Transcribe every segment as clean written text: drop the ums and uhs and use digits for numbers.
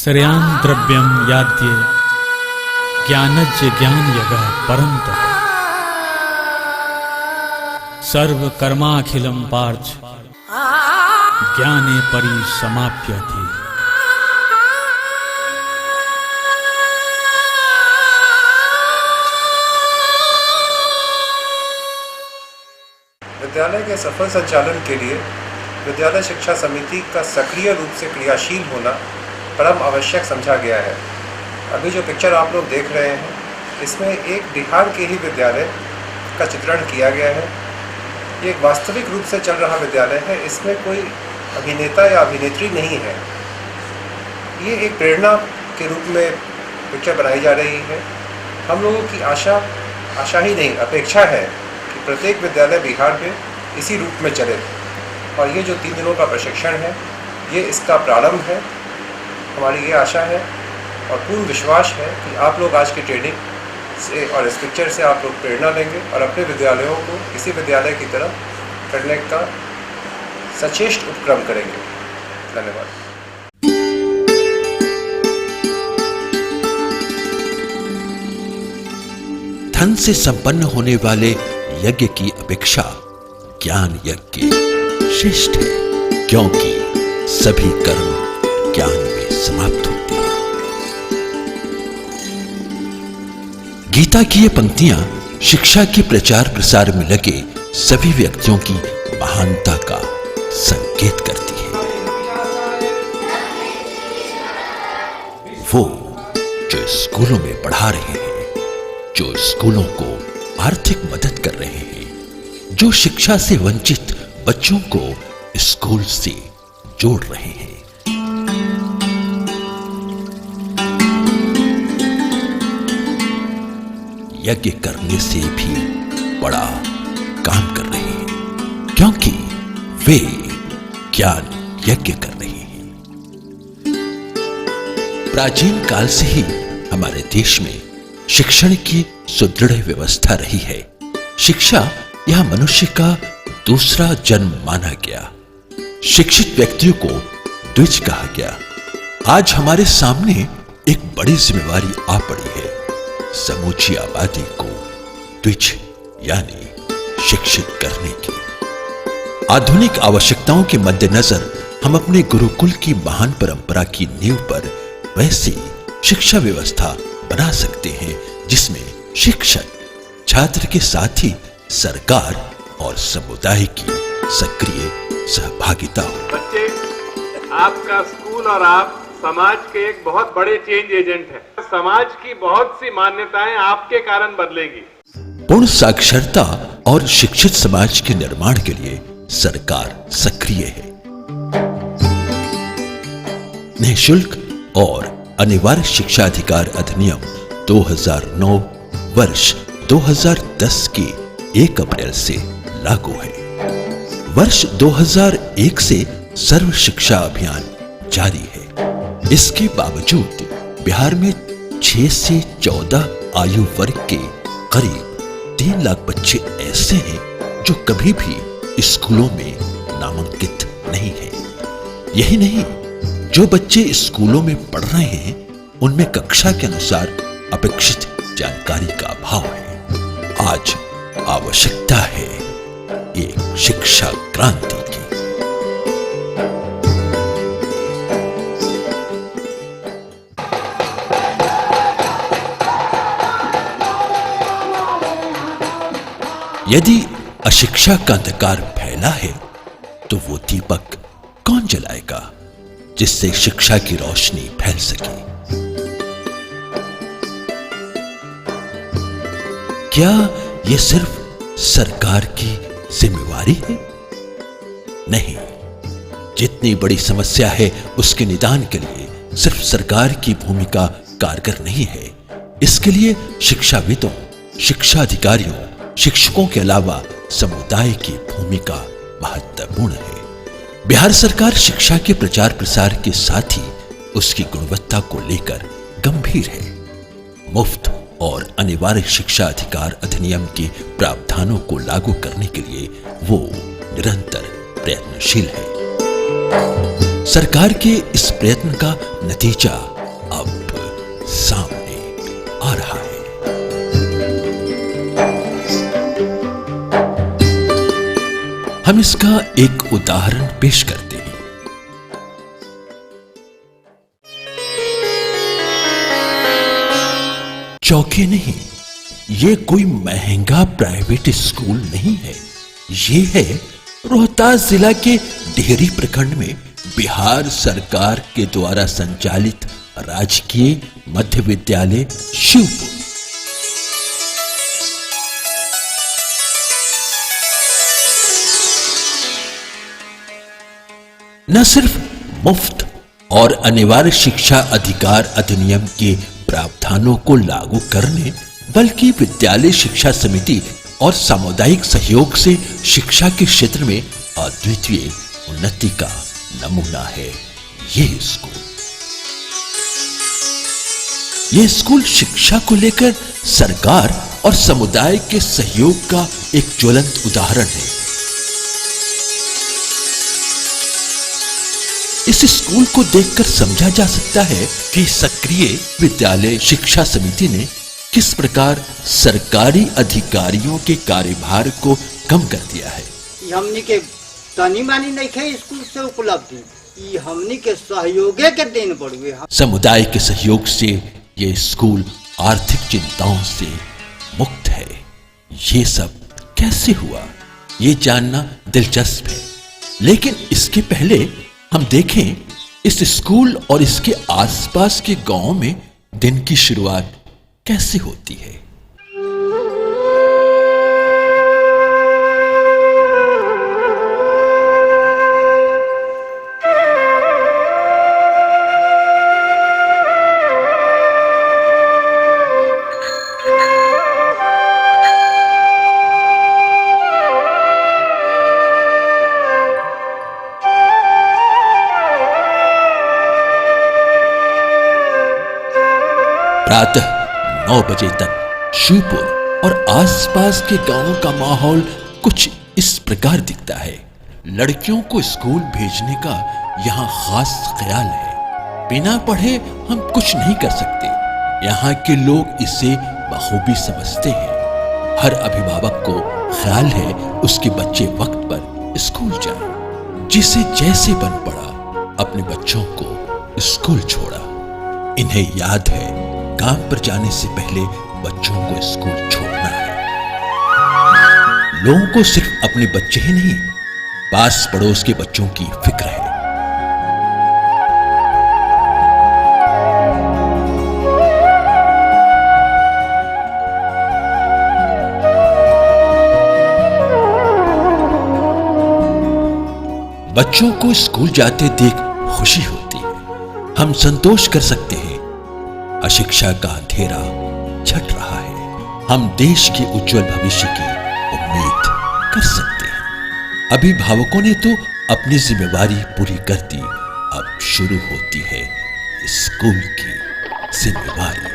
श्रेयान् द्रव्यं याद्ये ज्ञानज्ञ ज्ञानयगः परं तप सर्वकर्माखिलं पार्थ ज्ञाने परिसमाप्यते। विद्यालय के सफल संचालन के लिए विद्यालय शिक्षा समिति का सक्रिय रूप से क्रियाशील होना परम आवश्यक समझा गया है। अभी जो पिक्चर आप लोग देख रहे हैं इसमें एक बिहार के ही विद्यालय का चित्रण किया गया है। ये एक वास्तविक रूप से चल रहा विद्यालय है, इसमें कोई अभिनेता या अभिनेत्री नहीं है। ये एक प्रेरणा के रूप में पिक्चर बनाई जा रही है। हम लोगों की आशा ही नहीं, अपेक्षा है कि प्रत्येक विद्यालय बिहार में इसी रूप में चले। और ये जो 3 दिनों का प्रशिक्षण है ये इसका प्रारंभ है। हमारी ये आशा है और पूर्ण विश्वास है कि आप लोग आज की ट्रेनिंग से और इस पिक्चर से आप लोग प्रेरणा लेंगे और अपने विद्यालयों को इसी विद्यालय की तरह करने का सचेष्ट उपक्रम करेंगे। धन्यवाद। धन से संपन्न होने वाले यज्ञ की अपेक्षा ज्ञान यज्ञ श्रेष्ठ है, क्योंकि सभी कर्म ज्ञान में समाप्त होते हैं। गीता की ये पंक्तियां शिक्षा के प्रचार प्रसार में लगे सभी व्यक्तियों की महानता का संकेत करती है। वो जो स्कूलों में पढ़ा रहे हैं, जो स्कूलों को आर्थिक मदद कर रहे हैं, जो शिक्षा से वंचित बच्चों को स्कूल से जोड़ रहे हैं, यज्ञ करने से भी बड़ा काम कर रहे हैं, क्योंकि वे ज्ञान यज्ञ कर रहे हैं। प्राचीन काल से ही हमारे देश में शिक्षण की सुदृढ़ व्यवस्था रही है। शिक्षा यह मनुष्य का दूसरा जन्म माना गया। शिक्षित व्यक्तियों को द्विज कहा गया। आज हमारे सामने एक बड़ी जिम्मेवारी आ पड़ी है, समूची आबादी को द्विज यानी शिक्षित करने की। आधुनिक आवश्यकताओं के मद्देनजर हम अपने गुरुकुल की महान परंपरा की नींव पर वैसी शिक्षा व्यवस्था बना सकते हैं जिसमें शिक्षक छात्र के साथ ही सरकार और समुदाय की सक्रिय सहभागिता हो। बच्चे, आपका स्कूल और आप समाज के एक बहुत बड़े चेंज एजेंट हैं। समाज की बहुत सी मान्यताएं आपके कारण बदलेगी। पूर्ण साक्षरता और शिक्षित समाज के निर्माण के लिए सरकार सक्रिय है। निःशुल्क और अनिवार्य शिक्षा अधिकार अधिनियम 2009 वर्ष 2010 के 1 अप्रैल से लागू है। वर्ष 2001 से सर्व शिक्षा अभियान जारी है। इसके बावजूद बिहार में 6 से 14 आयु वर्ग के करीब 3 लाख बच्चे ऐसे हैं जो कभी भी स्कूलों में नामांकित नहीं हैं। यही नहीं, जो बच्चे स्कूलों में पढ़ रहे हैं उनमें कक्षा के अनुसार अपेक्षित जानकारी का अभाव है। आज आवश्यकता है एक शिक्षा क्रांति की। यदि अशिक्षा का अंधकार फैला है तो वो दीपक कौन जलाएगा जिससे शिक्षा की रोशनी फैल सके? क्या यह सिर्फ सरकार की जिम्मेवारी है? नहीं, जितनी बड़ी समस्या है उसके निदान के लिए सिर्फ सरकार की भूमिका कारगर नहीं है। इसके लिए शिक्षाविदों, शिक्षा अधिकारियों, शिक्षकों के अलावा समुदाय की भूमिका महत्वपूर्ण है। बिहार सरकार शिक्षा के प्रचार प्रसार के साथ ही उसकी गुणवत्ता को लेकर गंभीर है। मुफ्त और अनिवार्य शिक्षा अधिकार अधिनियम के प्रावधानों को लागू करने के लिए वो निरंतर प्रयत्नशील है। सरकार के इस प्रयत्न का नतीजा अब सामने आ रहा है। हम इसका एक उदाहरण पेश करते हैं। चौके नहीं, ये कोई महंगा प्राइवेट स्कूल नहीं है। ये है रोहतास जिला के डेहरी प्रखंड में बिहार सरकार के द्वारा संचालित राजकीय मध्य विद्यालय शिवपुर। न सिर्फ मुफ्त और अनिवार्य शिक्षा अधिकार अधिनियम के प्रावधानों को लागू करने, बल्कि विद्यालय शिक्षा समिति और सामुदायिक सहयोग से शिक्षा के क्षेत्र में अद्वितीय उन्नति का नमूना है ये स्कूल। ये स्कूल शिक्षा को लेकर सरकार और समुदाय के सहयोग का एक ज्वलंत उदाहरण है। इस स्कूल को देखकर समझा जा सकता है कि सक्रिय विद्यालय शिक्षा समिति ने किस प्रकार सरकारी अधिकारियों के कार्यभार को कम कर दिया है। हमनी के तनी मानी नहीं खे स्कूल से उपलब्धि, ये हमनी के सहयोगे के देन बढ़ुए। समुदाय के सहयोग से ये स्कूल आर्थिक चिंताओं से मुक्त है। ये सब कैसे हुआ, ये जानना दिलचस्प है। लेकिन इसके पहले हम देखें इस स्कूल और इसके आसपास के गांव में दिन की शुरुआत कैसे होती है। प्रातः 9 बजे तक शिवपुर और आसपास के गांवों का माहौल कुछ इस प्रकार दिखता है। लड़कियों को स्कूल भेजने का यहाँ खास ख्याल है। बिना पढ़े हम कुछ नहीं कर सकते। यहाँ के लोग इसे बखूबी समझते हैं। हर अभिभावक को ख्याल है उसके बच्चे वक्त पर स्कूल जाए। जिसे जैसे बन पड़ा अपने बच्चों को स्कूल छोड़ा। इन्हें याद है काम पर जाने से पहले बच्चों को स्कूल छोड़ना है। लोगों को सिर्फ अपने बच्चे ही नहीं, पास पड़ोस के बच्चों की फिक्र है। बच्चों को स्कूल जाते देख खुशी होती है। हम संतोष कर सकते हैं अशिक्षा का अंधेरा छट रहा है। हम देश के उज्जवल भविष्य की उम्मीद कर सकते हैं। अभिभावकों ने तो अपनी जिम्मेवारी पूरी कर दी। अब शुरू होती है स्कूल की जिम्मेवारी।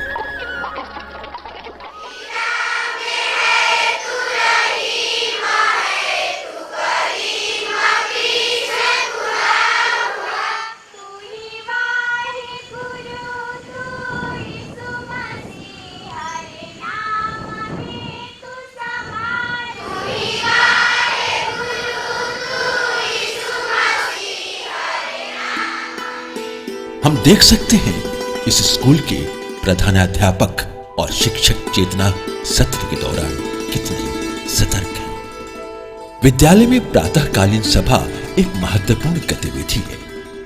हम देख सकते हैं इस स्कूल के प्रधानाध्यापक और शिक्षक चेतना सत्र के दौरान कितने सतर्क हैं। विद्यालय में प्रातःकालीन सभा एक महत्वपूर्ण गतिविधि है,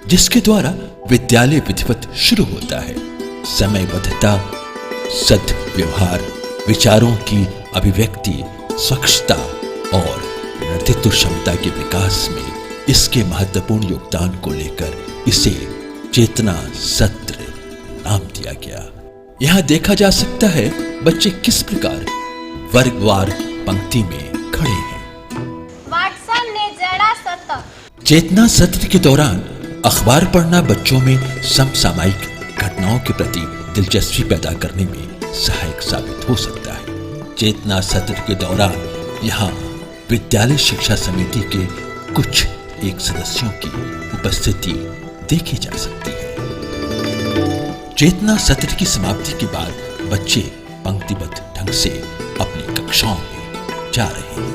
जिसके द्वारा विद्यालय विधिवत शुरू होता है। समयबद्धता, सद्व्यवहार, विचारों की अभिव्यक्ति, स्वच्छता और नेतृत्व क्षमता के विकास में इसके महत्वपूर्ण योगदान को लेकर इसे चेतना सत्र नाम दिया गया। यहां देखा जा सकता है बच्चे किस प्रकार वर्गवार पंक्ति में खड़े हैं। वाटसन ने जड़ा सत्र। चेतना सत्र के दौरान अखबार पढ़ना बच्चों में समसामयिक घटनाओं के प्रति दिलचस्पी पैदा करने में सहायक साबित हो सकता है। चेतना सत्र के दौरान यहाँ विद्यालय शिक्षा समिति के कुछ एक सदस्यों की उपस्थिति देखी जा सकती है। चेतना सत्र की समाप्ति के बाद बच्चे पंक्तिबद्ध ढंग से अपनी कक्षाओं में जा रहे हैं।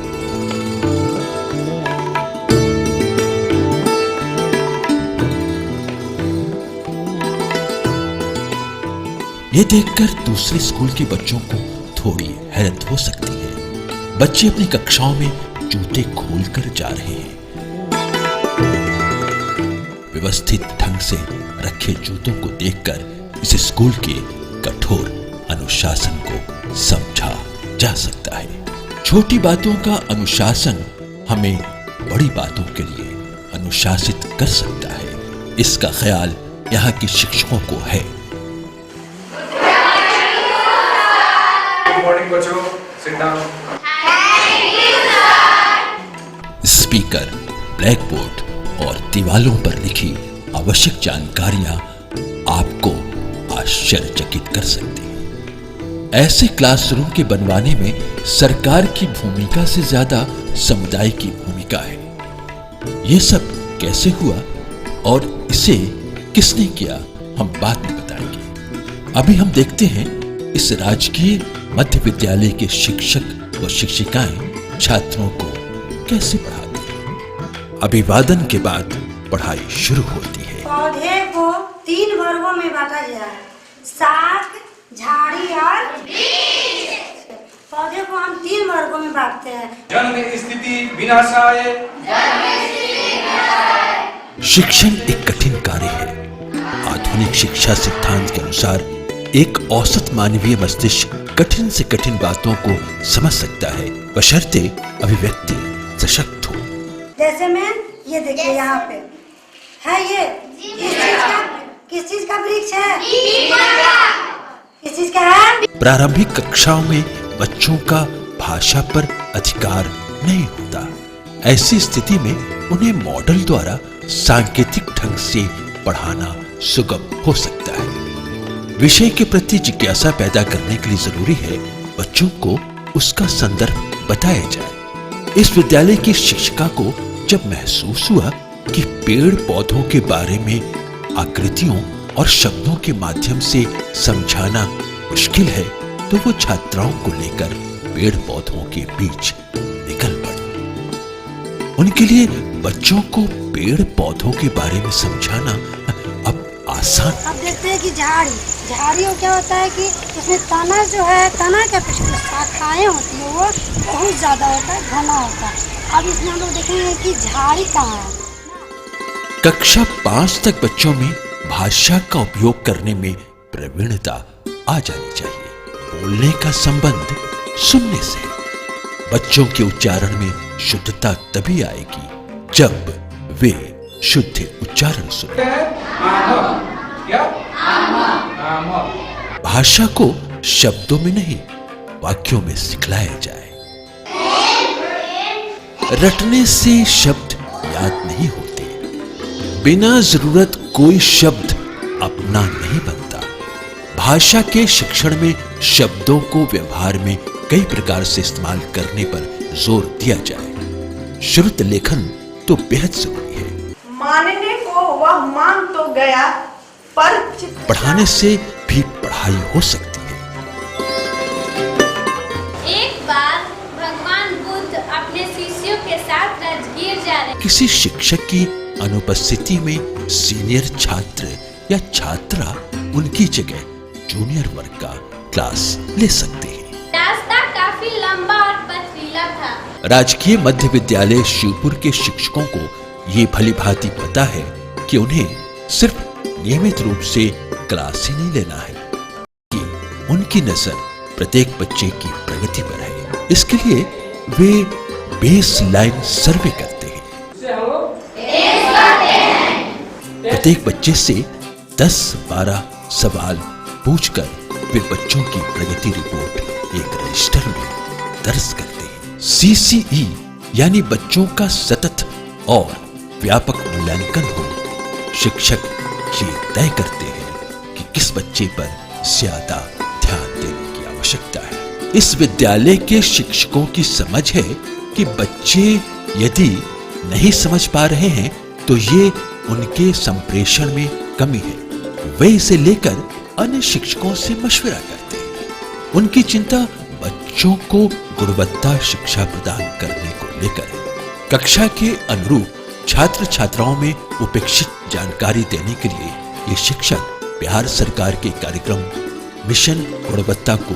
ये देखकर दूसरे स्कूल के बच्चों को थोड़ी हैरत हो सकती है। बच्चे अपनी कक्षाओं में जूते खोलकर जा रहे हैं। व्यवस्थित ढंग से रखे जूतों को देखकर इस स्कूल के कठोर अनुशासन को समझा जा सकता है। छोटी बातों का अनुशासन हमें बड़ी बातों के लिए अनुशासित कर सकता है। इसका ख्याल यहाँ के शिक्षकों को है। गुड मॉर्निंग बच्चों, sit down. Speaker, black board और दीवालों पर लिखी आवश्यक जानकारियां आपको आश्चर्यचकित कर सकती हैं। ऐसे क्लासरूम के बनवाने में सरकार की भूमिका से ज्यादा समुदाय की भूमिका है। ये सब कैसे हुआ और इसे किसने किया, हम बाद में बताएंगे। अभी हम देखते हैं इस राजकीय मध्य विद्यालय के शिक्षक व शिक्षिकाएं छात्रों को कैसे पढ़ाते हैं। अभिवादन के बाद पढ़ाई शुरू होती है। पौधे को 3 वर्गों में बांटा गया है, शाक, झाड़ी और बीज। पौधे को हम 3 वर्गों में बांटते हैं। जन्म स्थिति विनाशाय। शिक्षण एक कठिन कार्य है। आधुनिक शिक्षा सिद्धांत के अनुसार एक औसत मानवीय मस्तिष्क कठिन से कठिन बातों को समझ सकता है, बशर्ते अभिव्यक्ति सशक्त हो। जैसे मैं ये देखिए यहाँ पे है, ये किस चीज का वृक्ष है? किस चीज का है? प्रारंभिक कक्षाओं में बच्चों का भाषा पर अधिकार नहीं होता। ऐसी स्थिति में उन्हें मॉडल द्वारा सांकेतिक ढंग से पढ़ाना सुगम हो सकता है। विषय के प्रति जिज्ञासा पैदा करने के लिए जरूरी है बच्चों को उसका संदर्भ बताया जाए। इस विद्यालय की शिक्षिका को जब महसूस हुआ कि पेड़ पौधों के बारे में आकृतियों और शब्दों के माध्यम से समझाना मुश्किल है, तो वो छात्राओं को लेकर पेड़ पौधों के बीच निकल पड़ी। उनके लिए बच्चों को पेड़ पौधों के बारे में समझाना अब आसान। अब देखते हैं कि झाड़ी को क्या होता है कि उसमें तना जो है, तना के पीछे शाखाएं होती है, वो बहुत ज्यादा होता है, घना होता है। अब इसमें हम लोग देखेंगे कि झाड़ी कहाँ है। कक्षा 5 तक बच्चों में भाषा का उपयोग करने में प्रवीणता आ जानी चाहिए। बोलने का संबंध सुनने से है। बच्चों के उच्चारण में शुद्धता तभी आएगी जब वे शुद्ध उच्चारण सुने। भाषा को शब्दों में नहीं, वाक्यों में सिखलाया जाए। रटने से शब्द याद नहीं होते। बिना जरूरत कोई शब्द अपना नहीं बनता। भाषा के शिक्षण में शब्दों को व्यवहार में कई प्रकार से इस्तेमाल करने पर जोर दिया जाए। श्रुत लेखन तो बेहद जरूरी है। मानने को वह मान तो गया, पर पढ़ाने से भी पढ़ाई हो सकती है। एक बार भगवान बुद्ध अपने शिष्यों के साथ राजगीर जा रहे। किसी शिक्षक की अनुपस्थिति में सीनियर छात्र या छात्रा उनकी जगह जूनियर वर्ग का क्लास ले सकते हैं। रास्ता काफी लंबा और पथरीला था। राजकीय मध्य विद्यालय शिवपुर के शिक्षकों को ये भली भांति पता है कि उन्हें सिर्फ नियमित रूप से क्लास ही नहीं लेना है, कि उनकी नजर प्रत्येक बच्चे की प्रगति पर है। इसके लिए वे बेस लाइन सर्वे करते हैं। प्रत्येक बच्चे से 10-12 सवाल पूछकर वे बच्चों की प्रगति रिपोर्ट एक रजिस्टर में दर्ज करते हैं। CCE यानी बच्चों का सतत और व्यापक मूल्यांकन हो। शिक्षक ये तय करते हैं कि किस बच्चे पर ज्यादा ध्यान देने की आवश्यकता है। इस विद्यालय के शिक्षकों की समझ है कि बच्चे यदि नहीं समझ पा रहे हैं तो ये उनके संप्रेषण में कमी है, वे इसे लेकर अन्य शिक्षकों से मशवरा करते हैं। उनकी चिंता बच्चों को गुणवत्ता शिक्षा प्रदान करने को लेकर है। कक्षा के अनुरूप छात्र छात्राओं में उपेक्षित जानकारी देने के लिए ये शिक्षक बिहार सरकार के कार्यक्रम मिशन गुणवत्ता को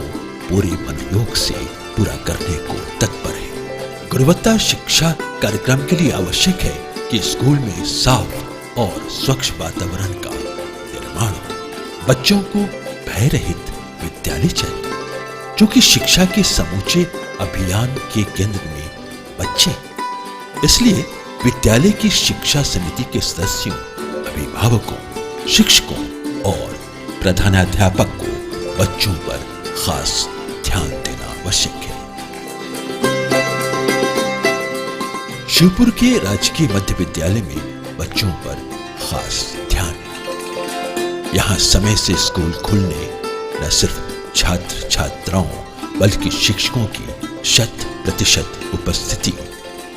पूरे मनोयोग से पूरा करने को तत्पर है। गुणवत्ता शिक्षा कार्यक्रम के लिए आवश्यक है कि स्कूल में साफ और स्वच्छ वातावरण का निर्माण हो। बच्चों को भय रहित विद्यालय चाहिए, जो कि शिक्षा के समूचे अभियान के केंद्र में बच्चे। इसलिए विद्यालय की शिक्षा समिति के सदस्यों, अभिभावकों, शिक्षकों और प्रधानाध्यापक को बच्चों पर खास ध्यान देना आवश्यक है। शिवपुर के राजकीय मध्य विद्यालय में बच्चों पर खास ध्यान है। यहाँ समय से स्कूल खुलने न सिर्फ छात्र छात्राओं बल्कि शिक्षकों की 100% उपस्थिति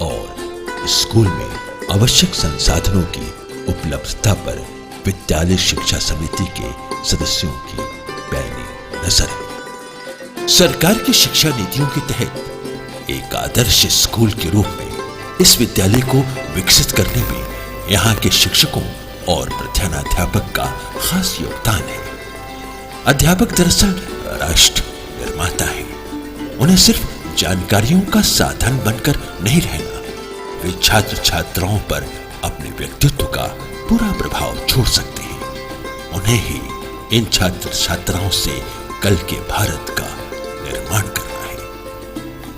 और स्कूल में आवश्यक संसाधनों की उपलब्धता पर विद्यालय शिक्षा समिति के सदस्यों की पैनी नजर है। सरकार की शिक्षा नीतियों के तहत एक आदर्श स्कूल के रूप में इस विद्यालय को विकसित करने में यहाँ के शिक्षकों और प्रधानाध्यापक का खास योगदान है। अध्यापक दरअसल राष्ट्र निर्माता है। उन्हें सिर्फ जानकारियों का साधन बनकर नहीं रहना, वे छात्र छात्राओं पर अपने व्यक्तित्व का पूरा प्रभाव छोड़ सकते हैं। उन्हें ही इन छात्र छात्राओं से कल के भारत का निर्माण करना है।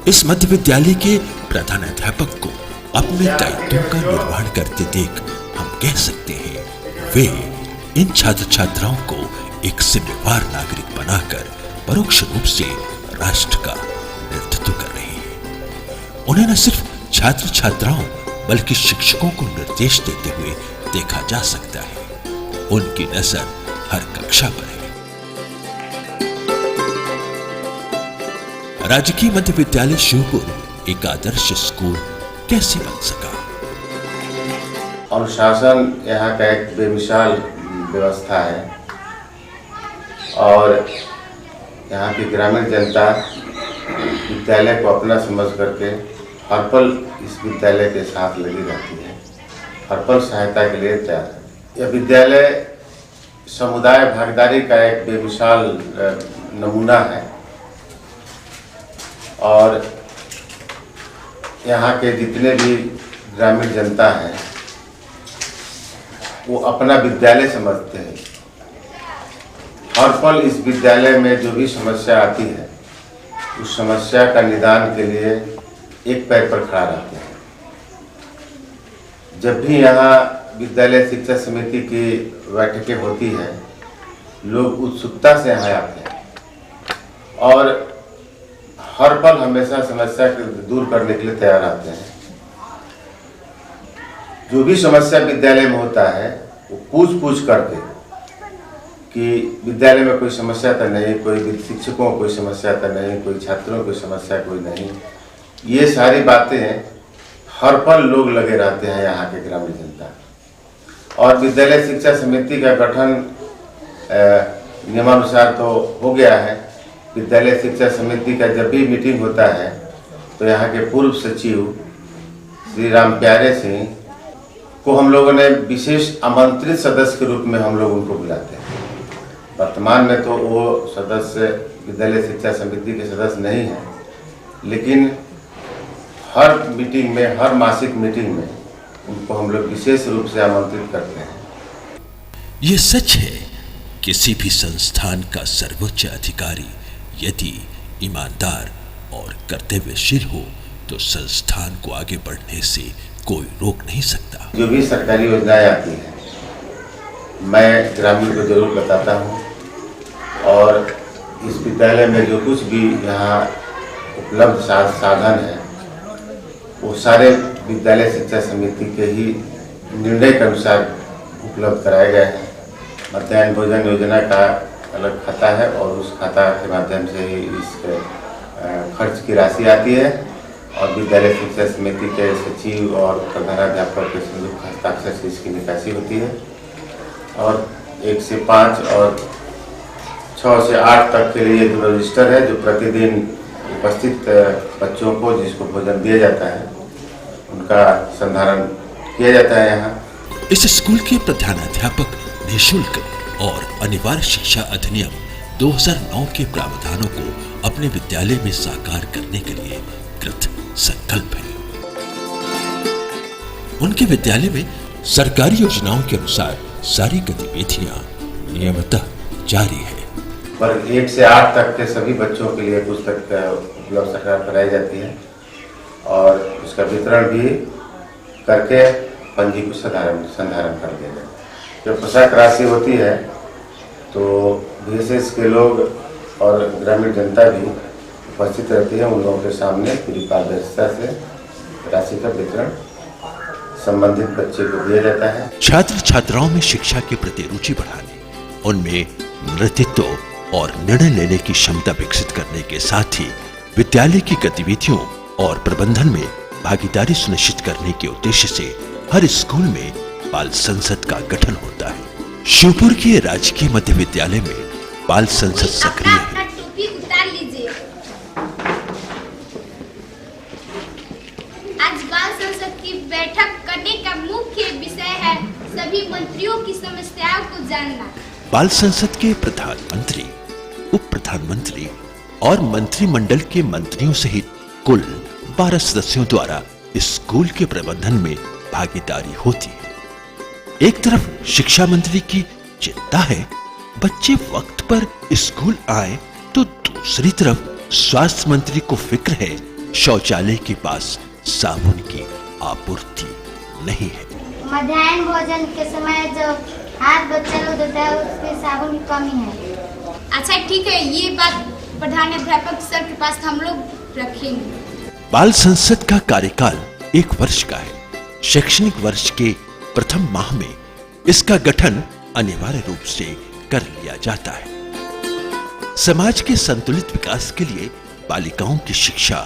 इस मध्य विद्यालय के प्रधानाध्यापक को अपने दायित्वों का निर्वहन करते देख हम कह सकते हैं वे इन छात्र छात्राओं को एक जिम्मेवार नागरिक बनाकर परोक्ष रूप से राष्ट्र का नेतृत्व कर रहे हैं। उन्हें न सिर्फ छात्र छात्राओं बल्कि शिक्षकों को निर्देश देते हुए देखा जा सकता है। उनकी नजर हर कक्षा पर है। राजकीय मध्य विद्यालय शिवपुर एक आदर्श स्कूल कैसे बन सका? अनुशासन यहाँ का एक बेमिसाल व्यवस्था है और यहाँ की ग्रामीण जनता विद्यालय को अपना समझ करके हर पल इस विद्यालय के साथ लगी रहती है, हर पल सहायता के लिए तैयार है। यह विद्यालय समुदाय भागीदारी का एक बेमिसाल नमूना है और यहाँ के जितने भी ग्रामीण जनता है वो अपना विद्यालय समझते हैं। हर पल इस विद्यालय में जो भी समस्या आती है उस समस्या का निदान के लिए एक पैर पर खड़ा रहते हैं। जब भी यहाँ विद्यालय शिक्षा समिति की बैठकें होती हैं, लोग उत्सुकता से यहाँ आते हैं और हर पल हमेशा समस्या को दूर करने के लिए तैयार आते हैं। जो भी समस्या विद्यालय में होता है वो पूछ करके कि विद्यालय में कोई समस्या तो नहीं, कोई शिक्षकों को कोई समस्या तो नहीं, कोई छात्रों को समस्या कोई नहीं, ये सारी बातें हर पल लोग लगे रहते हैं यहाँ के ग्रामीण जनता। और विद्यालय शिक्षा समिति का गठन नियमानुसार तो हो गया है। विद्यालय शिक्षा समिति का जब भी मीटिंग होता है तो यहाँ के पूर्व सचिव श्री राम प्यारे सिंह को हम लोगों ने विशेष आमंत्रित सदस्य के रूप में हम लोग उनको बुलाते हैं। वर्तमान में तो वो सदस्य विद्यालय शिक्षा समिति के सदस्य नहीं हैं, लेकिन हर मीटिंग में, हर मासिक मीटिंग में उनको हम लोग विशेष रूप से आमंत्रित करते हैं। ये सच है, किसी भी संस्थान का सर्वोच्च अधिकारी यदि ईमानदार और कर्तव्यशील हो तो संस्थान को आगे बढ़ने से कोई रोक नहीं सकता। जो भी सरकारी योजनाएं आती हैं मैं ग्रामीण को जरूर बताता हूँ और इस विद्यालय में जो कुछ भी यहाँ उपलब्ध साधन है वो सारे विद्यालय शिक्षा समिति के ही निर्णय के अनुसार उपलब्ध कराए गए हैं। मध्याह्न भोजन योजना का अलग खाता है और उस खाता के माध्यम से ही इस खर्च की राशि आती है और विद्यालय शिक्षा समिति के सचिव और प्रधानाध्यापक के संयुक्त हस्ताक्षर से इसकी निकासी होती है। और 1 से 5 और 6 से 8 तक के लिए जो रजिस्टर है, जो प्रतिदिन उपस्थित बच्चों को जिसको भोजन दिया जाता है उनका संधारण किया जाता है। यहाँ इस स्कूल के प्रधानाध्यापक निःशुल्क और अनिवार्य शिक्षा अधिनियम 2009 के प्रावधानों को अपने विद्यालय में साकार करने के लिए कृत संकल्प है। उनके विद्यालय में सरकारी योजनाओं के अनुसार सारी गतिविधियां नियमितः जारी है। पर 1 से 8 तक के सभी बच्चों के लिए पुस्तक उपलब्ध सरकार कराई जाती है और उसका वितरण भी करके पंजी को संधारण कर दिया जाता है। जब पोशाक राशि होती है तो VSS के लोग और ग्रामीण जनता भी उपस्थित रहती है। उन लोगों के सामने पूरी पारदर्शिता से राशि का वितरण संबंधित बच्चे को दिया जाता है। छात्र छात्राओं में शिक्षा के प्रति रुचि बढ़ाने, उनमें नेतृत्व और निर्णय लेने की क्षमता विकसित करने के साथ ही विद्यालय की गतिविधियों और प्रबंधन में भागीदारी सुनिश्चित करने के उद्देश्य से हर स्कूल में बाल संसद का गठन होता है। शिवपुर के राजकीय मध्य विद्यालय में बाल संसद सक्रिय है। टोपी उतार लीजिए। आज बाल संसद की बैठक करने का मुख्य विषय है सभी मंत्रियों की समस्याओं को जानना। बाल संसद के प्रधानमंत्री, उप प्रधानमंत्री और मंत्रिमंडल के मंत्रियों सहित कुल 12 सदस्यों द्वारा स्कूल के प्रबंधन में भागीदारी होती है। एक तरफ शिक्षा मंत्री की चिंता है बच्चे वक्त पर स्कूल आए, तो दूसरी तरफ स्वास्थ्य मंत्री को फिक्र है शौचालय के पास साबुन की आपूर्ति नहीं है। मध्याह्न भोजन के समय जो हाथ बच्चा लोग धोता है उसमें साबुन की कमी है। अच्छा ठीक है, ये बात प्रधानाध्यापक सर के पास हम लोग रखेंगे। बाल संसद का कार्यकाल 1 वर्ष का है। शैक्षणिक वर्ष के प्रथम माह में इसका गठन अनिवार्य रूप से कर लिया जाता है। समाज के संतुलित विकास के लिए बालिकाओं की शिक्षा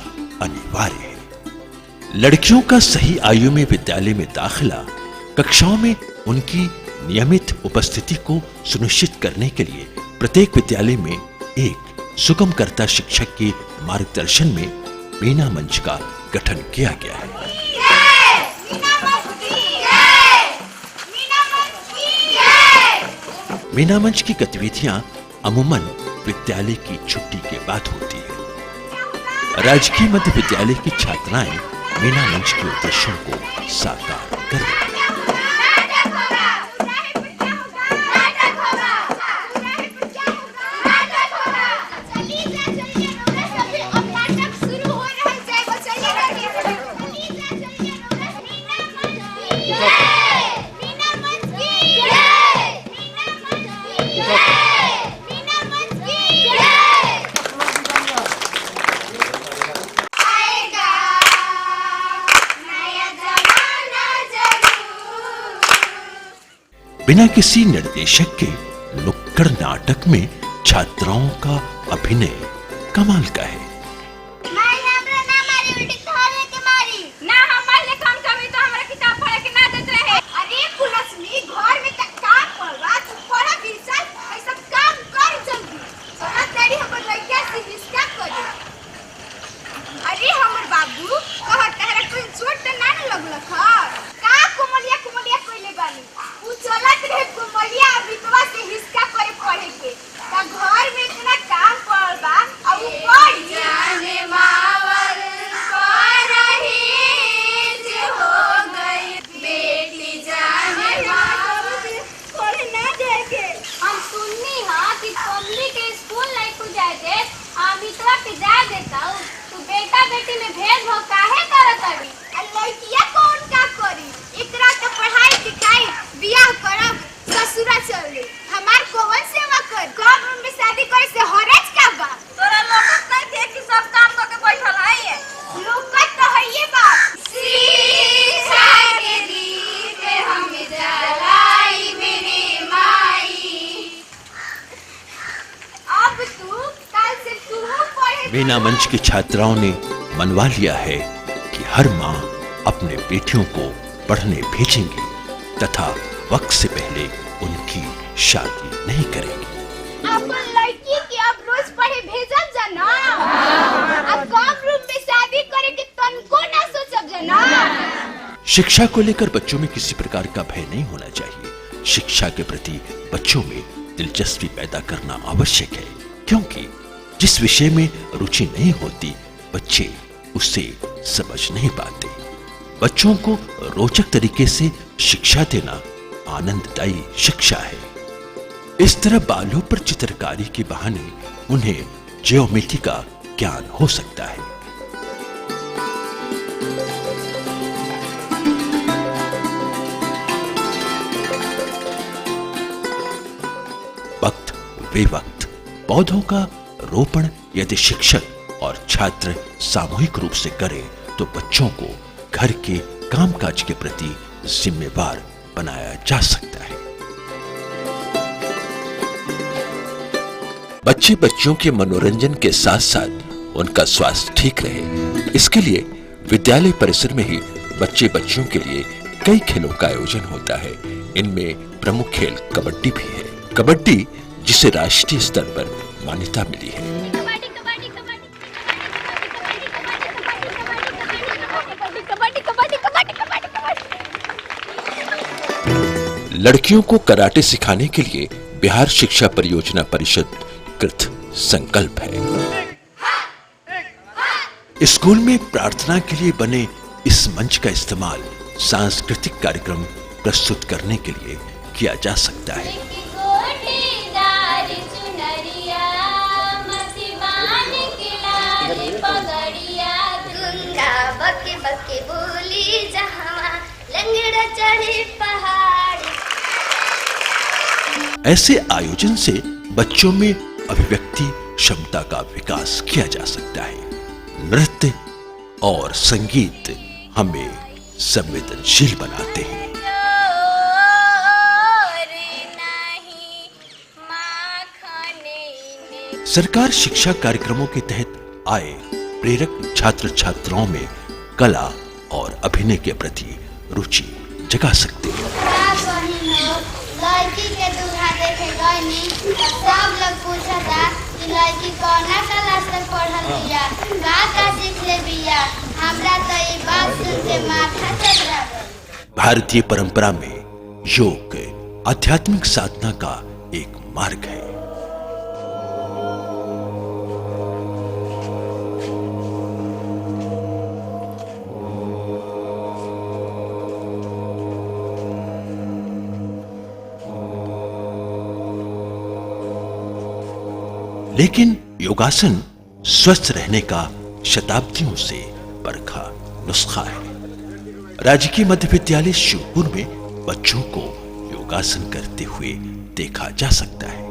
अनिवार्य है। लड़कियों का सही आयु में विद्यालय में दाखिला, कक्षाओं में उनकी नियमित उपस्थिति को सुनिश्चित करने के लिए प्रत्येक विद्यालय में एक सुगमकर्ता शिक्षक के मार्गदर्शन में मीना मंच का गठन किया गया है। मीना मंच की गतिविधियां अमूमन विद्यालय की छुट्टी के बाद होती है। राजकीय मध्य विद्यालय की छात्राएं मीना मंच के उद्देश्यों को साकार कर रही हैं। बिना किसी निर्देशक के नुक्कड़ नाटक में छात्राओं का अभिनय कमाल का है। मीना मंच की छात्राओं ने मनवा लिया है कि हर माँ अपने बेटियों को पढ़ने भेजेंगी तथा वक्त से पहले उनकी शादी नहीं करेंगी। अपन लड़की की आप रोज पढ़े भेजब जना, अब कम रूप में शादी करे के तनको ना सोचब जना। शिक्षा को लेकर बच्चों में किसी प्रकार का भय नहीं होना चाहिए। शिक्षा के प्रति बच्चों में दिलचस्पी पैदा करना आवश्यक है, क्योंकि जिस विषय में रुचि नहीं होती बच्चे उसे समझ नहीं पाते। बच्चों को रोचक तरीके से शिक्षा देना आनंददायी शिक्षा है। इस तरह बालों पर चित्रकारी के बहाने उन्हें ज्योमेट्री का ज्ञान हो सकता है। वे वक्त पौधों का रोपण यदि शिक्षक और छात्र सामूहिक रूप से करें तो बच्चों को घर के कामकाज के प्रति जिम्मेवार बनाया जा सकता है। बच्चे बच्चों के मनोरंजन के साथ साथ उनका स्वास्थ्य ठीक रहे, इसके लिए विद्यालय परिसर में ही बच्चे बच्चों के लिए कई खेलों का आयोजन होता है। इनमें प्रमुख खेल कबड्डी भी है। कबड्डी जिसे राष्ट्रीय स्तर पर मान्यता मिली है। लड़कियों को कराटे सिखाने के लिए बिहार शिक्षा परियोजना परिषद कृत संकल्प है। स्कूल में प्रार्थना के लिए बने इस मंच का इस्तेमाल सांस्कृतिक कार्यक्रम प्रस्तुत करने के लिए किया जा सकता है। ऐसे आयोजन से बच्चों में अभिव्यक्ति क्षमता का विकास किया जा सकता है। नृत्य और संगीत हमें संवेदनशील बनाते हैं। सरकार शिक्षा कार्यक्रमों के तहत आए प्रेरक छात्र छात्राओं में कला और अभिनय के प्रति रुचि जगा सकते हैं। लड़की के दूल्हा देखे गईनी, सब लोग पूछता कि लड़की कौना क्लास तक पढ़ल बिया, का सीख ले बिया। हमरा तो ये बात सुन के माथा चढ़ गया। भारतीय परंपरा में योग आध्यात्मिक साधना का एक मार्ग है। लेकिन योगासन स्वस्थ रहने का शताब्दियों से परखा नुस्खा है। राजकीय मध्य विद्यालय शिवपुर में बच्चों को योगासन करते हुए देखा जा सकता है।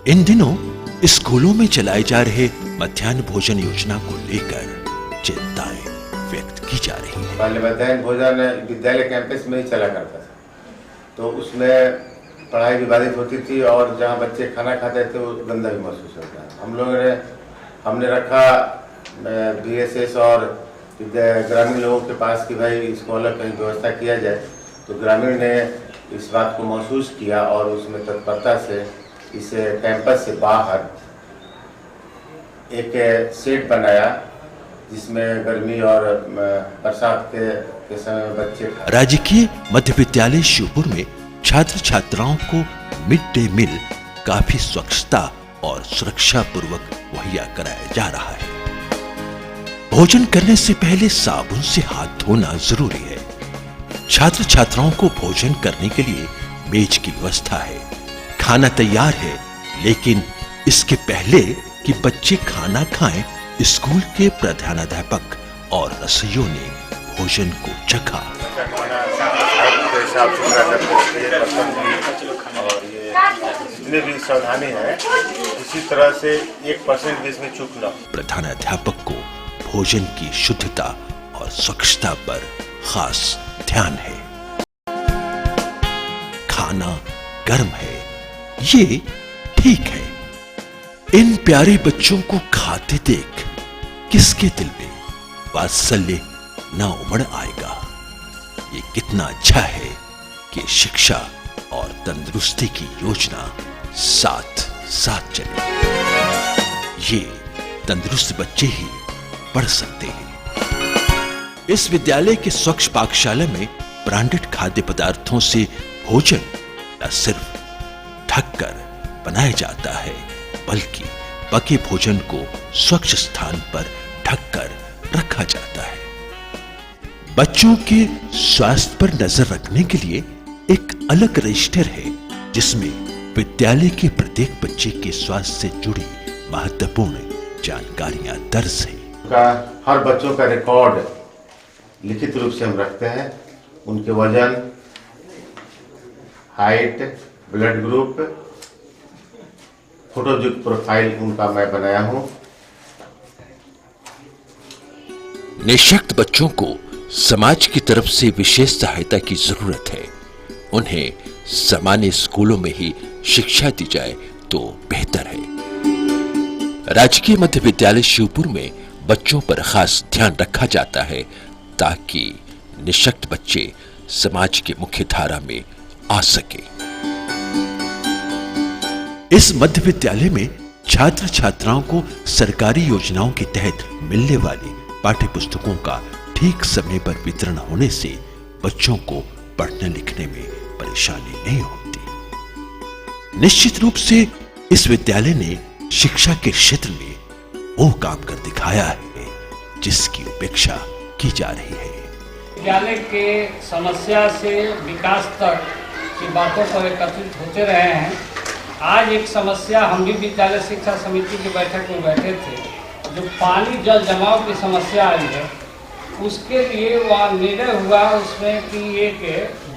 इन दिनों स्कूलों में चलाए जा रहे मध्याह्न भोजन योजना को लेकर चिंताएं व्यक्त की जा रही है। पहले मध्याह्न भोजन विद्यालय कैंपस में ही चला करता था, तो उसमें पढ़ाई भी बाधित होती थी और जहाँ बच्चे खाना खाते थे वो गंदा भी महसूस होता है। हम लोगों ने हमने रखा BSS और ग्रामीण लोगों के पास कि भाई इसको अलग कहीं व्यवस्था किया जाए, तो ग्रामीण ने इस बात को महसूस किया और उसमें तत्परता से इसे कैंपस से बाहर एक सेट बनाया जिसमें गर्मी और बरसात के समय बच्चे। राजकीय मध्य विद्यालय शिवपुर में छात्र छात्राओं को मिड डे मील काफी स्वच्छता और सुरक्षा पूर्वक मुहैया कराया जा रहा है। भोजन करने से पहले साबुन से हाथ धोना जरूरी है। छात्र छात्राओं को भोजन करने के लिए मेज की व्यवस्था है। खाना तैयार है, लेकिन इसके पहले कि बच्चे खाना खाएं, स्कूल के प्रधानाध्यापक और रसोइयों ने भोजन को चखा। जितने भी सावधानी है इसी तरह से 1% भी इसमें चूक न। प्रधानाध्यापक को भोजन की शुद्धता और स्वच्छता पर खास ध्यान है। खाना गर्म है, ये ठीक है, इन प्यारे बच्चों को खाते देख किसके दिल में वात्सल्य न उमड़ आएगा। ये कितना अच्छा है कि शिक्षा और तंदुरुस्ती की योजना साथ साथ चले। ये तंदुरुस्त बच्चे ही पढ़ सकते हैं। इस विद्यालय के स्वच्छ पाकशाला में ब्रांडेड खाद्य पदार्थों से भोजन न सिर्फ ढककर बनाया जाता है, बल्कि पके भोजन को स्वच्छ स्थान पर ढककर रखा जाता है। बच्चों के स्वास्थ्य पर नजर रखने के लिए एक अलग रजिस्टर है, जिसमें विद्यालय के प्रत्येक बच्चे के स्वास्थ्य से जुड़ी महत्वपूर्ण जानकारियां दर्ज हैं। हर बच्चों का रिकॉर्ड लिखित रूप से हम रखते हैं। उनके वजन, हाइट, ब्लड ग्रुप, फोटोयुक्त प्रोफाइल उनका मैं बनाया हूं। निःशक्त बच्चों को समाज की तरफ से विशेष सहायता की जरूरत है। उन्हें सामान्य स्कूलों में ही शिक्षा दी जाए तो बेहतर है। राजकीय मध्य विद्यालय शिवपुर में बच्चों पर खास ध्यान रखा जाता है, ताकि निःशक्त बच्चे समाज के मुख्य धारा में आ सके। इस मध्य विद्यालय में छात्र छात्राओं को सरकारी योजनाओं के तहत मिलने वाली पाठ्य पुस्तकों का ठीक समय पर वितरण होने से बच्चों को पढ़ने लिखने में परेशानी नहीं होती। निश्चित रूप से इस विद्यालय ने शिक्षा के क्षेत्र में वो काम कर दिखाया है जिसकी उपेक्षा की जा रही है। विद्यालय के समस्या से विकास तक की बातों पर एकत्रित होते रहे हैं। आज एक समस्या, हम भी विद्यालय शिक्षा समिति की बैठक में बैठे थे, जो पानी जल जमाव की समस्या आई है, उसके लिए वहाँ निर्णय हुआ उसमें कि एक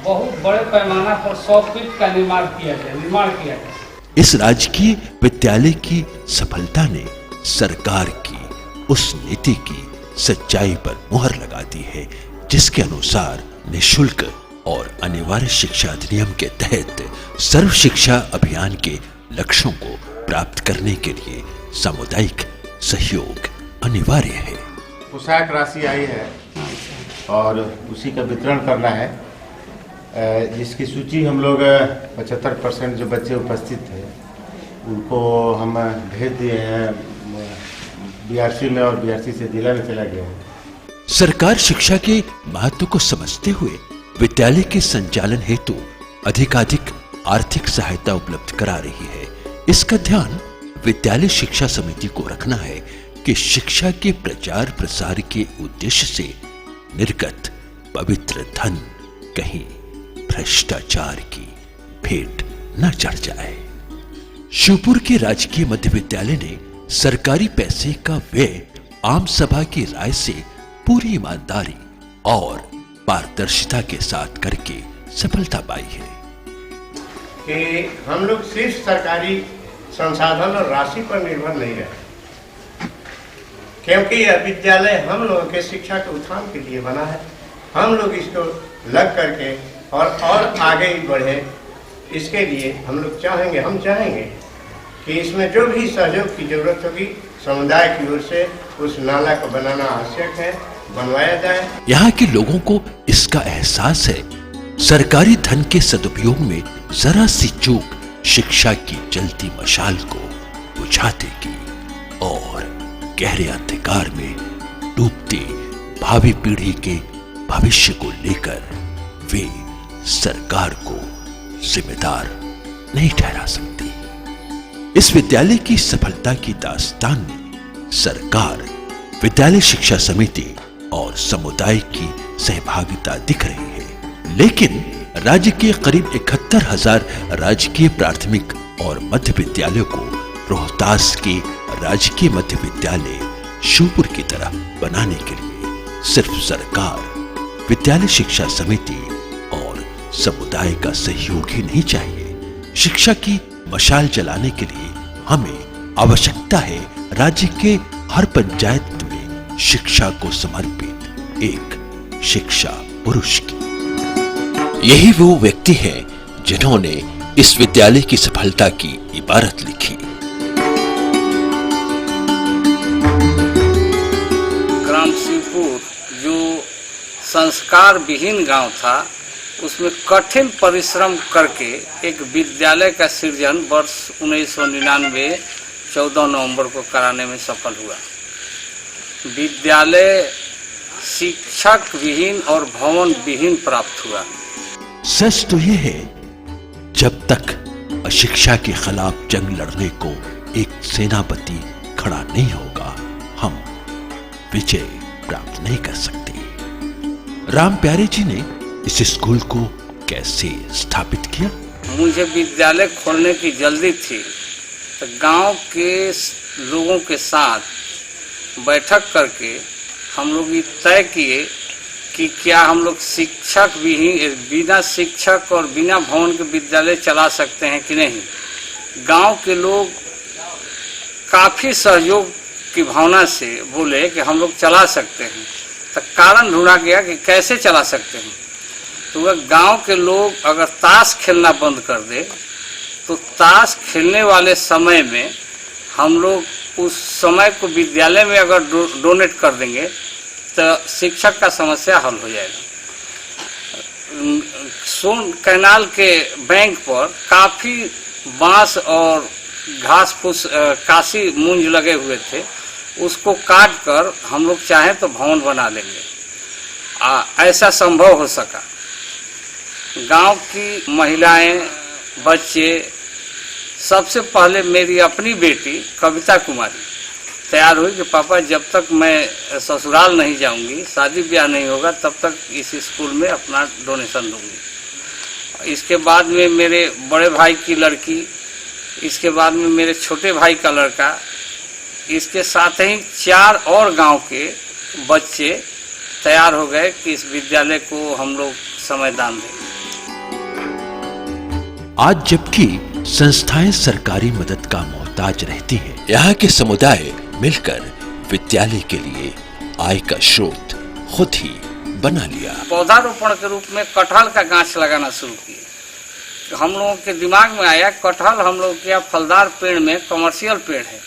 बहुत बड़े पैमाना पर 100 फीट का निर्माण किया जाए। इस राजकीय विद्यालय की सफलता ने सरकार की उस नीति की सच्चाई पर मुहर लगा दी है, जिसके अनुसार निःशुल्क और अनिवार्य शिक्षा अधिनियम के तहत सर्व शिक्षा अभियान के लक्ष्यों को प्राप्त करने के लिए सामुदायिक सहयोग अनिवार्य है। पोशाक राशि आई है और उसी का वितरण करना है, जिसकी सूची हम लोग 75% जो बच्चे उपस्थित थे उनको हम भेज दिए हैं बीआरसी में, और बीआरसी से जिला में चला गया है। सरकार शिक्षा के महत्व को समझते हुए विद्यालय के संचालन हेतु अधिकाधिक आर्थिक सहायता उपलब्ध करा रही है। इसका ध्यान विद्यालय शिक्षा समिति को रखना है कि शिक्षा के प्रचार प्रसार के उद्देश्य से निर्गत पवित्र धन कहीं भ्रष्टाचार की भेंट न चढ़ जाए। शिवपुर के राजकीय मध्य विद्यालय ने सरकारी पैसे का व्यय आम सभा की राय से पूरी ईमानदारी और पारदर्शिता के साथ करके सफलता पाई है। कि हम लोग सिर्फ सरकारी संसाधन और राशि पर निर्भर नहीं रहे, क्योंकि यह विद्यालय हम लोगों के शिक्षा के उत्थान के लिए बना है। हम लोग इसको लग करके और आगे बढ़े, इसके लिए हम लोग चाहेंगे कि इसमें जो भी सहयोग की जरूरत होगी समुदाय की ओर से उस नाला को बनाना आवश्यक है, बनवाया जाए। यहाँ के लोगों को इसका एहसास है, सरकारी धन के सदुपयोग में जरा सी चूक शिक्षा की जलती मशाल को बुझा देगी और गहरे अंधकार में डूबती भावी पीढ़ी के भविष्य को लेकर वे सरकार को जिम्मेदार नहीं ठहरा सकती। इस विद्यालय की सफलता की दास्तान में सरकार, विद्यालय शिक्षा समिति और समुदाय की सहभागिता दिख रही है, लेकिन राज्य के करीब 71,000 राजकीय प्राथमिक और मध्य विद्यालयों को रोहतास के राजकीय मध्य विद्यालय शिवपुर की तरह बनाने के लिए सिर्फ सरकार, विद्यालय शिक्षा समिति और समुदाय का सहयोग ही नहीं चाहिए। शिक्षा की मशाल जलाने के लिए हमें आवश्यकता है राज्य के हर पंचायत में शिक्षा को समर्पित एक शिक्षा पुरुष की। यही वो व्यक्ति हैं जिन्होंने इस विद्यालय की सफलता की इबारत लिखी। संस्कार विहीन गांव था, उसमें कठिन परिश्रम करके एक विद्यालय का सृजन वर्ष 1999 14 नवंबर को कराने में सफल हुआ। विद्यालय शिक्षक विहीन और भवन विहीन प्राप्त हुआ। सच तो यह है, जब तक अशिक्षा के खिलाफ जंग लड़ने को एक सेनापति खड़ा नहीं होगा, हम विजय प्राप्त नहीं कर सकते। राम प्यारे जी ने इस स्कूल को कैसे स्थापित किया? मुझे विद्यालय खोलने की जल्दी थी, तो गांव के लोगों के साथ बैठक करके हम लोग ये तय किए कि क्या हम लोग शिक्षक बिना शिक्षक और बिना भवन के विद्यालय चला सकते हैं कि नहीं। गांव के लोग काफ़ी सहयोग की भावना से बोले कि हम लोग चला सकते हैं। तो कारण ढूंढा गया कि कैसे चला सकते हैं। तो वह गांव के लोग अगर ताश खेलना बंद कर दे तो ताश खेलने वाले समय में हम लोग उस समय को विद्यालय में अगर डोनेट कर देंगे तो शिक्षक का समस्या हल हो जाएगा। सोन कैनाल के बैंक पर काफ़ी बांस और घास फूस काशी मूंज लगे हुए थे, उसको काट कर हम लोग चाहें तो भवन बना लेंगे। ऐसा संभव हो सका। गांव की महिलाएं, बच्चे, सबसे पहले मेरी अपनी बेटी कविता कुमारी तैयार हुई कि पापा जब तक मैं ससुराल नहीं जाऊंगी, शादी ब्याह नहीं होगा, तब तक इस स्कूल में अपना डोनेशन दूंगी। इसके बाद में मेरे बड़े भाई की लड़की, इसके बाद में मेरे छोटे भाई का लड़का, इसके साथ ही 4 और गांव के बच्चे तैयार हो गए कि इस विद्यालय को हम लोग समय दान दें। आज जबकि संस्थाएं सरकारी मदद का मोहताज रहती हैं, यहाँ के समुदाय मिलकर विद्यालय के लिए आय का स्रोत खुद ही बना लिया। पौधारोपण के रूप में कटहल का गाछ लगाना शुरू किए। हम लोगों के दिमाग में आया कटहल हम लोग के फलदार पेड़ में कमर्शियल पेड़ है,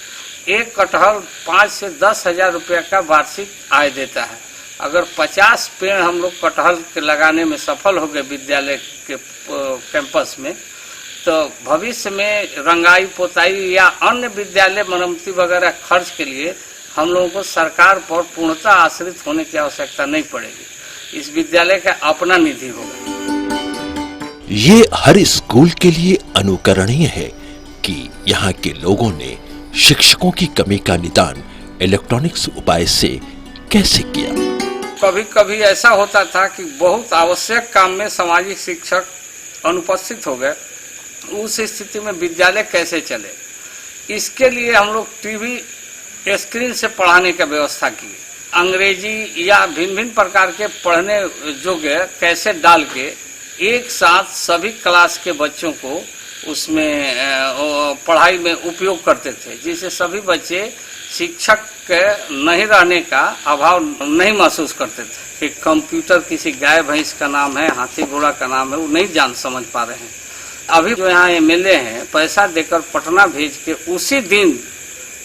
एक कटहल 5 से 10 हजार रुपया का वार्षिक आय देता है। अगर 50 पेड़ हम लोग कटहल के लगाने में सफल हो गए विद्यालय के कैंपस में, तो भविष्य में रंगाई पोताई या अन्य विद्यालय मरम्मती वगैरह खर्च के लिए हम लोगों को सरकार पर पूर्णतः आश्रित होने की आवश्यकता नहीं पड़ेगी। इस विद्यालय का अपना निधि होगा। ये हर स्कूल के लिए अनुकरणीय है कि यहाँ के लोगों ने शिक्षकों की कमी का निदान इलेक्ट्रॉनिक्स उपाय से कैसे किया। कभी कभी ऐसा होता था कि बहुत आवश्यक काम में सामाजिक शिक्षक अनुपस्थित हो गए, उस स्थिति में विद्यालय कैसे चले, इसके लिए हम लोग टीवी स्क्रीन से पढ़ाने का व्यवस्था की। अंग्रेजी या भिन्न भिन्न प्रकार के पढ़ने योग्य कैसे डाल के एक साथ सभी क्लास के बच्चों को उसमें पढ़ाई में उपयोग करते थे, जिससे सभी बच्चे शिक्षक के नहीं रहने का अभाव नहीं महसूस करते थे। कि कंप्यूटर किसी गाय भैंस का नाम है, हाथी घोड़ा का नाम है, वो नहीं जान समझ पा रहे हैं। अभी जो यहाँ MLA हैं पैसा देकर पटना भेज के उसी दिन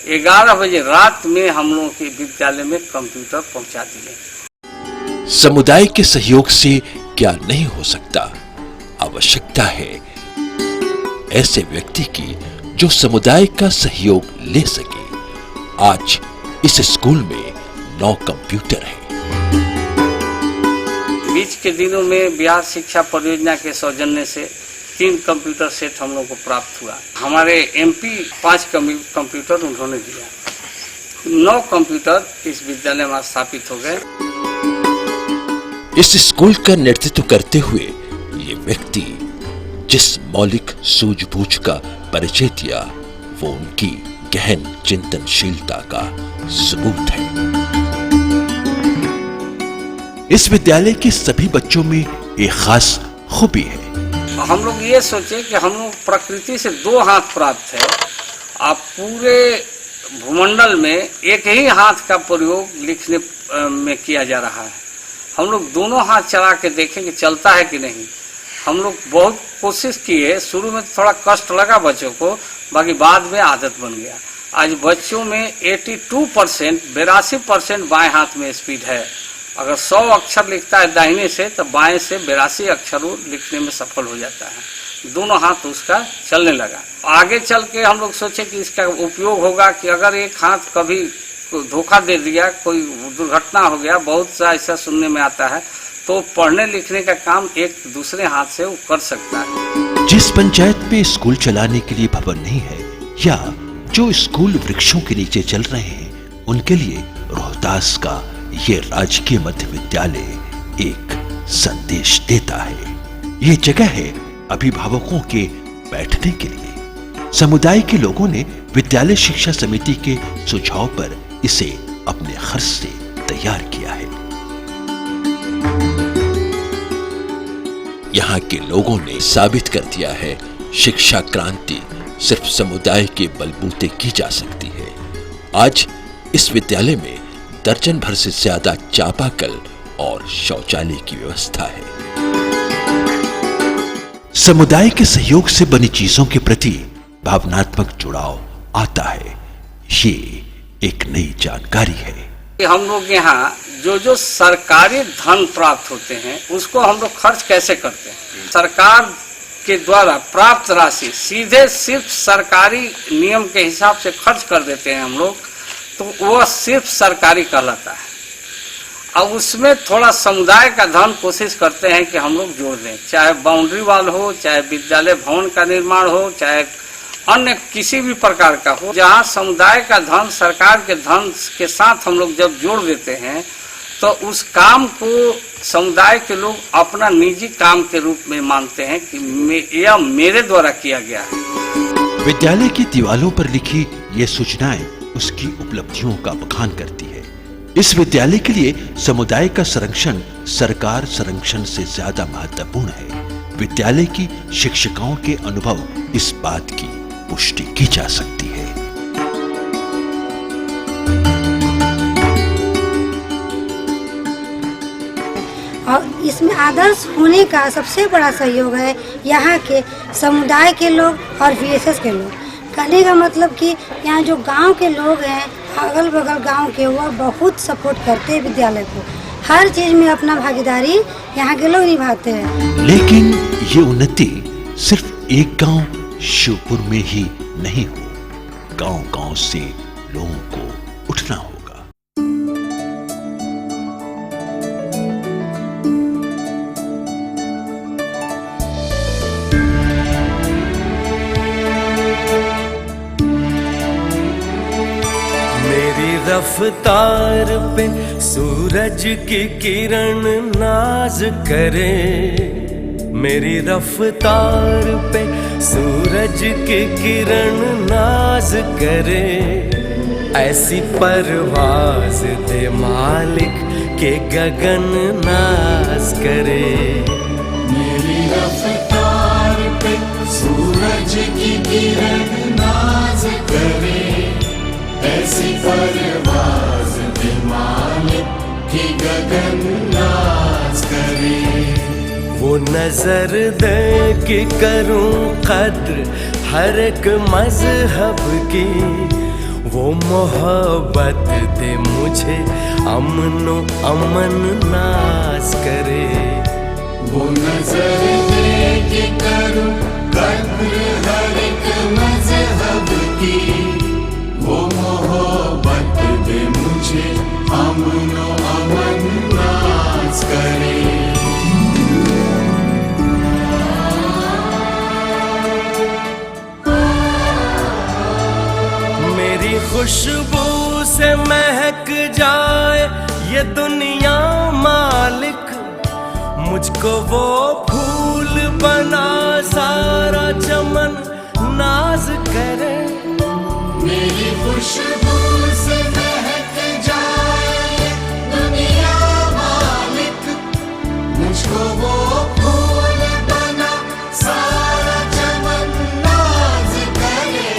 11 बजे रात में हम लोगों के विद्यालय में कंप्यूटर पहुंचा दिए। समुदाय के सहयोग से क्या नहीं हो सकता। आवश्यकता है ऐसे व्यक्ति की जो समुदाय का सहयोग ले सके। आज इस स्कूल में 9 कंप्यूटर हैं। बीच के दिनों में बिहार शिक्षा परियोजना के सौजन्य से 3 कंप्यूटर सेट हम लोग को प्राप्त हुआ। हमारे MP 5 कंप्यूटर उन्होंने दिया। 9 कंप्यूटर इस विद्यालय में स्थापित हो गए। इस स्कूल का नेतृत्व करते हुए ये व्यक्ति जिस मौलिक सूझबूझ का परिचय दिया, वो उनकी गहन चिंतनशीलता का सबूत है। इस विद्यालय के सभी बच्चों में एक खास खूबी है। हम लोग ये सोचे कि हम लोग प्रकृति से 2 हाथ प्राप्त है। आप पूरे भूमंडल में एक ही हाथ का प्रयोग लिखने में किया जा रहा है। हम लोग दोनों हाथ चला के देखें कि चलता है कि नहीं। हम लोग बहुत कोशिश किए, शुरू में थोड़ा कष्ट लगा बच्चों को, बाकी बाद में आदत बन गया। आज बच्चों में 82% 82% बाएं हाथ में स्पीड है अगर 100 अक्षर लिखता है दाहिने से तो बाएं से 82 अक्षर वो लिखने में सफल हो जाता है। दोनों हाथ उसका चलने लगा। आगे चल के हम लोग सोचे कि इसका उपयोग होगा कि अगर एक हाथ कभी धोखा दे दिया, कोई दुर्घटना हो गया, बहुत सा ऐसा सुनने में आता है, तो पढ़ने लिखने का काम एक दूसरे हाथ से वो कर सकता है। जिस पंचायत में स्कूल चलाने के लिए भवन नहीं है या जो स्कूल वृक्षों के नीचे चल रहे हैं, उनके लिए रोहतास का ये राजकीय मध्य विद्यालय एक संदेश देता है। ये जगह है अभिभावकों के बैठने के लिए। समुदाय के लोगों ने विद्यालय शिक्षा समिति के सुझाव पर इसे अपने खर्च से तैयार किया है। यहाँ के लोगों ने साबित कर दिया है शिक्षा क्रांति सिर्फ समुदाय के बलबूते की जा सकती है। आज इस विद्यालय में दर्जन भर से ज्यादा चापाकल और शौचालय की व्यवस्था है। समुदाय के सहयोग से बनी चीजों के प्रति भावनात्मक जुड़ाव आता है। ये एक नई जानकारी है। हम लोग यहाँ जो सरकारी धन प्राप्त होते हैं उसको हम लोग खर्च कैसे करते हैं। सरकार के द्वारा प्राप्त राशि सीधे सिर्फ सरकारी नियम के हिसाब से खर्च कर देते हैं हम लोग, तो वह सिर्फ सरकारी कहलाता है। अब उसमें थोड़ा समुदाय का धन कोशिश करते हैं कि हम लोग जोड़ दें, चाहे बाउंड्री वाल हो, चाहे विद्यालय भवन का निर्माण हो, चाहे अन्य किसी भी प्रकार का हो। जहाँ समुदाय का धन सरकार के धन के साथ हम लोग जब जोड़ देते हैं तो उस काम को समुदाय के लोग अपना निजी काम के रूप में मानते हैं कि यह मेरे द्वारा किया गया है। विद्यालय की दीवारों पर लिखी ये सूचनाएं उसकी उपलब्धियों का बखान करती है। इस विद्यालय के लिए समुदाय का संरक्षण सरकार संरक्षण से ज्यादा महत्वपूर्ण है। विद्यालय की शिक्षिकाओं के अनुभव इस बात की पुष्टि की जा सकती है। और इसमें आदर्श होने का सबसे बड़ा सहयोग है यहाँ के समुदाय के लोग और VSS के लोग। कहने का मतलब कि यहाँ जो गांव के लोग हैं, अगल बगल गांव के, वो बहुत सपोर्ट करते हैं विद्यालय को। हर चीज में अपना भागीदारी यहाँ के लोग निभाते हैं। लेकिन ये उन्नति सिर्फ एक गांव शिवपुर में ही नहीं हो, गांव-गांव से लोगों को उठना होगा। मेरी रफ्तार पे सूरज की किरण नाज करे, मेरी रफ्तार पे सूरज की किरण नाज करे, ऐसी परवाज दे मालिक के गगन नाज करे। मेरी रफ्तार पे सूरज की किरण नाज करे, ऐसी परवाज दे मालिक के गगन नाज करे। वो नजर दे कि करूं कद्र हर एक मजहब की, वो मोहब्बत दे मुझे अमनो अमन नाज करे। वो नजर दे कि करूं कद्र हर एक मजहब की, वो मोहब्बत दे मुझे अमनो अमन नाज करे। खुशबू से महक जाए ये दुनिया मालिक, मुझको वो फूल बना सारा चमन नाज करे। मेरी खुशबू से महक जाए दुनिया मालिक, मुझको वो फूल बना सारा चमन नाज करे।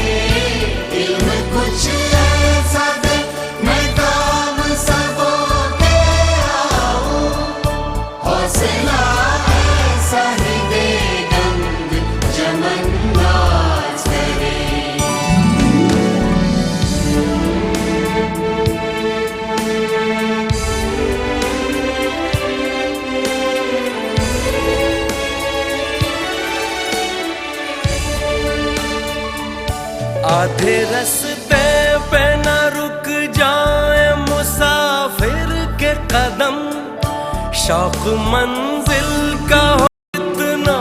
इल्म कुछ ऐसा दे मैं काम सबो के आऊं, हौसला ऐसा ही दे गंग चमन नाज करे। आधे रास्ते पे न रुक जाए मुसाफिर के कदम, शौक मंजिल का हो इतना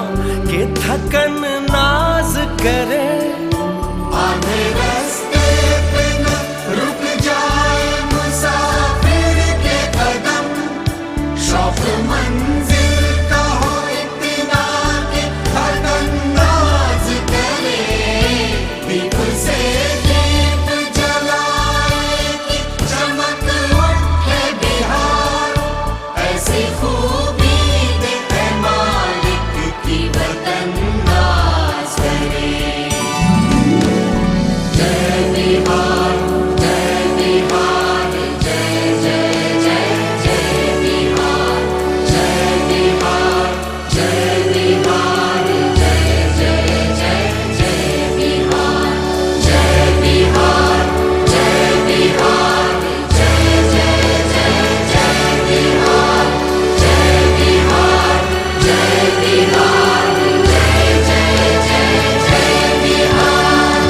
कि थकन नाज करे। आधे रास्ते पे न रुक जाए मुसाफिर के कदम, शौक मंजिल का हो इतना कि थकन नाज करे। दीप से दीप जलाए कि चमक उठे बिहार, ऐसी खूबी दे ऐ मालिक की वतन नाज करे। जय बिहार, जय बिहार, जय जय जय जय बिहार, जय बिहार, जय बिहार, जय जय जय जय बिहार, जय बिहार, जय बिहार, जय जय जय जय बिहार, जय बिहार, जय बिहार, जय जय जय जय बिहार।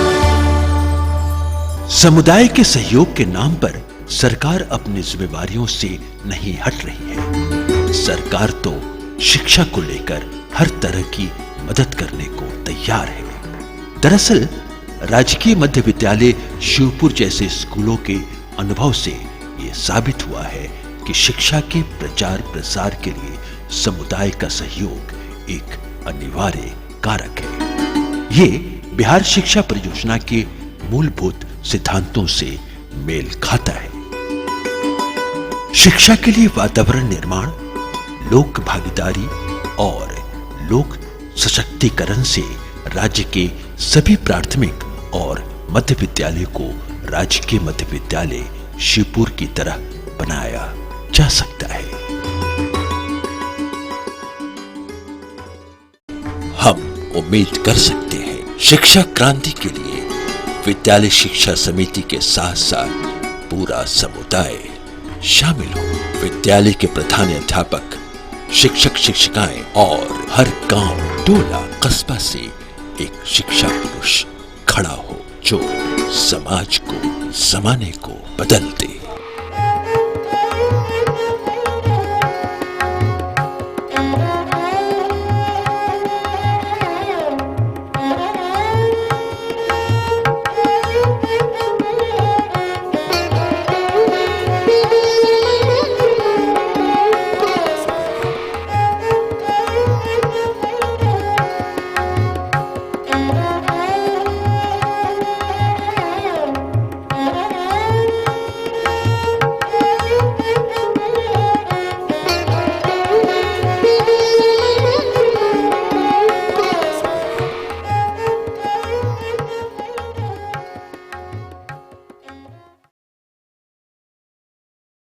समुदाय के सहयोग के नाम पर सरकार अपनी जिम्मेवारियों से नहीं हट रही है। सरकार तो शिक्षा को लेकर हर तरह की मदद करने को तैयार है। दरअसल राजकीय मध्य विद्यालय शिवपुर जैसे स्कूलों के अनुभव से ये साबित हुआ है कि शिक्षा के प्रचार प्रसार के लिए समुदाय का सहयोग एक अनिवार्य कारक है। ये बिहार शिक्षा परियोजना के मूलभूत सिद्धांतों से मेल खाता है। शिक्षा के लिए वातावरण निर्माण, लोक भागीदारी और लोक सशक्तिकरण से राज्य के सभी प्राथमिक और मध्य विद्यालय को राजकीय मध्य विद्यालय शिवपुर की तरह बनाया जा सकता है। हम उम्मीद कर सकते हैं शिक्षा क्रांति के लिए विद्यालय शिक्षा समिति के साथ साथ पूरा समुदाय शामिल हो। विद्यालय के प्रधान अध्यापक, शिक्षक शिक्षिकाएं और हर गांव, टोला, कस्बा से एक शिक्षा पुरुष खड़ा हो जो समाज को, जमाने को बदल दे।